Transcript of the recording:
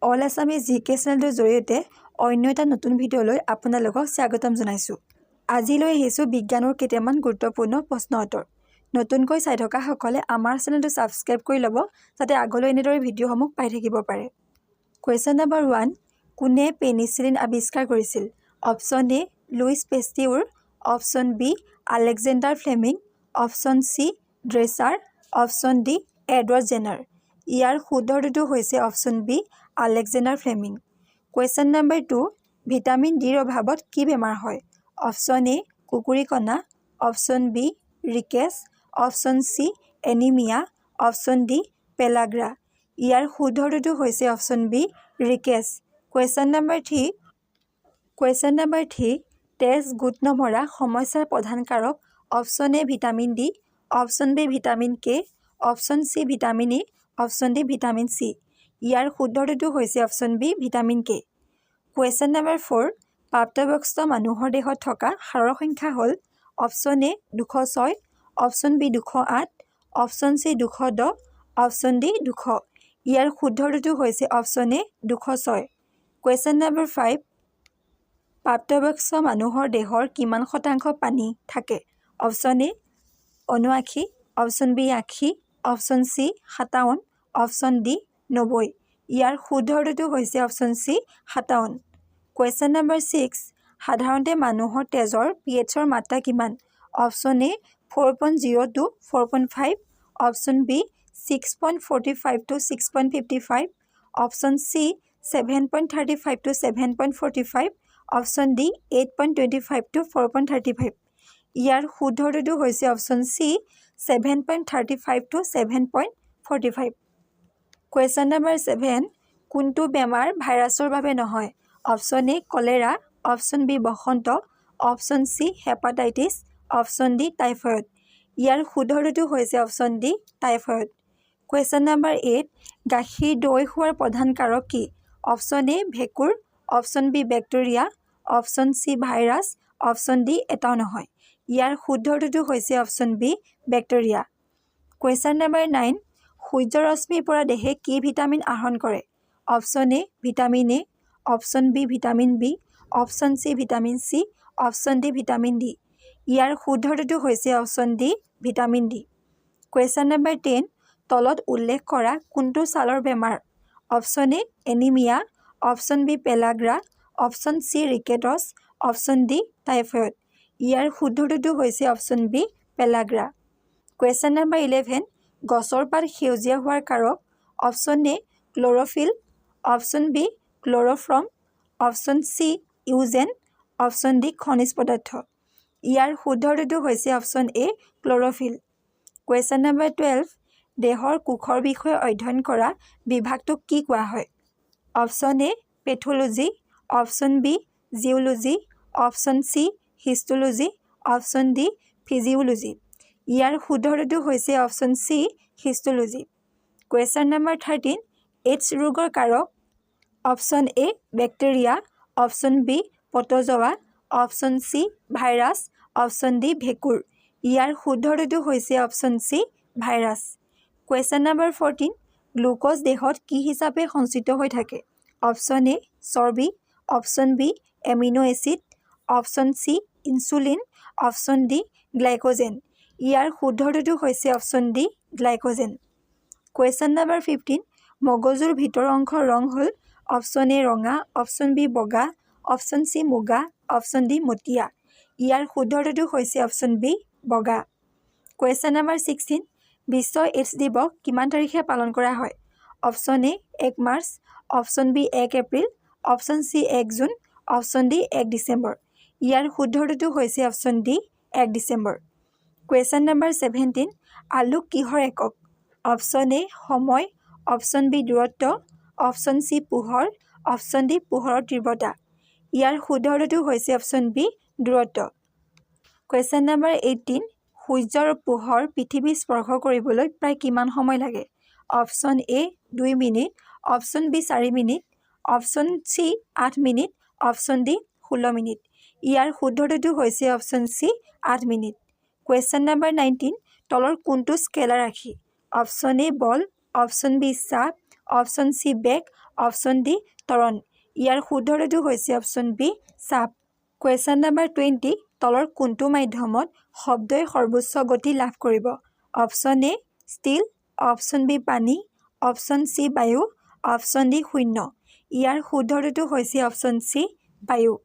All Assamese জিকে চেনেলটোৰ জৰিয়তে অন্য এটা নতুন ভিডিঅ'লৈ আপোনালোকক স্বাগতম জনাইছোঁ। আজি লৈ আহিছোঁ বিজ্ঞানৰ কেইটামান গুৰুত্বপূৰ্ণ প্ৰশ্ন উত্তৰ। নতুনকৈ চাই থকাসকলে আমাৰ চেনেলটো ছাবস্ক্ৰাইব কৰি ল'ব যাতে আগলৈ এনেদৰে ভিডিঅ'সমূহ পাই থাকিব পাৰে। কুৱেশ্যন নম্বৰ 1, কোনে পেনিচিলিন আৱিষ্কাৰ কৰিছিল? Option A Louis Pasteur, option B Alexander Fleming, option C ড্ৰেচাৰ, অপশ্যন ডি এডৱাৰ্ড জেনাৰ। ইয়াৰ শুদ্ধ উত্তৰটো হৈছে option B Alexander Fleming. Question number 2, vitamin ডিৰ অভাৱত কি বেমাৰ হয়? অপশ্যন এ কুকুৰিকণা, option B rickets, option C anaemia, option D pellagra. ইয়াৰ শুদ্ধ উত্তৰটো হৈছে option B rickets. Question number 3, তেজ গোট নমৰা সমস্যাৰ প্ৰধান কাৰক? Option A vitamin D, option B vitamin K, option C vitamin E, option D vitamin C. ইয়াৰ শুদ্ধ উত্তৰটো হৈছে option B vitamin K. Question number 4, প্ৰাপ্তবয়স্ক মানুহৰ দেহত থকা হাড়ৰ সংখ্যা হ'ল? Option A 206, option B 208, option C 210, option D 200। ইয়াৰ শুদ্ধ উত্তৰটো হৈছে অপশ্যন এ 206। কুৱেশ্যন নম্বৰ 5, প্ৰাপ্তবয়স্ক মানুহৰ দেহৰ কিমান শতাংশ পানী থাকে? Option A 79, option B 80, option C 57, option D 90। ইয়াৰ শুদ্ধ উত্তৰটো হৈছে অপশ্যন চি 57। কুৱেশ্যন নম্বৰ 6, সাধাৰণতে মানুহৰ তেজৰ pHৰ মাত্ৰা কিমান? Option A 4.0 to 4.5, option B 6.45 to 6.55, option C 7.35 to 7.45, option D 8.25 to 4.35। ইয়াৰ শুদ্ধ উত্তৰটো হৈছে option C 7.35 to 7.45। Question number 7, কোনটো বেমাৰ ভাইৰাছৰ বাবে নহয়? Option A cholera, option B বসন্ত, option C hepatitis, option D typhoid. ইয়াৰ শুদ্ধ উত্তৰটো হৈছে option D typhoid. Question number 8, গাখীৰ দৈ হোৱাৰ প্ৰধান কাৰক কি? অপশ্যন এ ভেঁকুৰ, option B bacteria, option C virus, option D এটাও নহয়। ইয়াৰ শুদ্ধ উত্তৰটো হৈছে option B bacteria. Question number 9, সূৰ্যৰ ৰশ্মিৰ পৰা দেহে কি ভিটামিন আহৰণ কৰে? Option A vitamin A, option B vitamin B, option C vitamin C, option D vitamin D. ইয়াৰ শুদ্ধ উত্তৰটো হৈছে option D vitamin D. Question number 10, তলত উল্লেখ কৰা কোনটো ছালৰ বেমাৰ? Option A anaemia, option B পেলাগ্ৰা, option C rickets, option D typhoid. ইয়াৰ শুদ্ধ উত্তৰটো হৈছে option B pellagra. Question number 11, গছৰ পাত সেউজীয়া হোৱাৰ কাৰক? Option A chlorophyll, option B chloroform, option C ইউজেন, অপশ্যন ডি খনিজ পদাৰ্থ। ইয়াৰ শুদ্ধ উত্তৰটো হৈছে option A chlorophyll. Question number 12, দেহৰ কোষৰ বিষয়ে অধ্যয়ন কৰা বিভাগটোক কি কোৱা হয়? Option A pathology, option B geology, option C histology, option D physiology. ইয়াৰ শুদ্ধ উত্তৰটো হৈছে option C histology. Question number 13, AIDS ৰোগৰ কাৰক? Option A bacteria, option B protozoa, option C virus, option D ভেঁকুৰ। ইয়াৰ শুদ্ধ উত্তৰটো হৈছে option C virus. Question number 14, glucose দেহত কি হিচাপে সঞ্চিত হৈ থাকে? অপশ্যন এ চৰ্বি, option B amino acid, option C insulin, option D glycogen. ইয়াৰ শুদ্ধ উত্তৰটো হৈছে option D glycogen. Question number 15, মগজুৰ ভিতৰৰ অংশৰ ৰং হ'ল? অপশ্যন এ ৰঙা, অপশ্যন বি বগা, অপশ্যন চি মুগা, অপশ্যন ডি মটীয়া। ইয়াৰ শুদ্ধ উত্তৰটো হৈছে অপশ্যন বি বগা। কুৱেশ্যন নম্বৰ 16, বিশ্ব এইডছ দিৱস কিমান তাৰিখে পালন কৰা হয়? Option A 1 March, option B 1 April, option C 1 June, option D 1 December. ইয়াৰ শুদ্ধ উত্তৰটো হৈছে option D 1 December. Question number 17, আলোক কিহৰ একক? অপশ্যন এ সময়, অপশ্যন বি দূৰত্ব, অপশ্যন চি পোহৰ, অপশ্যন ডি পোহৰৰ তীব্ৰতা। ইয়াৰ শুদ্ধ উত্তৰটো হৈছে অপশ্যন বি দূৰত্ব। কুৱেশ্যন নম্বৰ 18, সূৰ্যৰ পোহৰ পৃথিৱী স্পৰ্শ কৰিবলৈ প্ৰায় কিমান সময় লাগে? Option A 2 minute, option B 4 minute, option C 8 minute, option D 16 minute. ইয়াৰ শুদ্ধ উত্তৰটো হৈছে option C 8 minute. Question number 19, তলৰ কোনটো স্কেলাৰ ৰাশি? অপশ্যন এ বল, অপশ্যন বি চাপ, অপশ্যন চি বেগ, অপশ্যন ডি ত্বৰণ। ইয়াৰ শুদ্ধ উত্তৰটো হৈছে অপশ্যন বি চাপ। কুৱেশ্যন নম্বৰ 20 তলৰ কোনটো মাধ্যমত শব্দই সৰ্বোচ্চ গতি লাভ কৰিব? Option A steel, option B পানী, অপশ্যন চি বায়ু, অপশ্যন ডি শূন্য। ইয়াৰ শুদ্ধ উত্তৰটো হৈছে অপশ্যন চি বায়ু।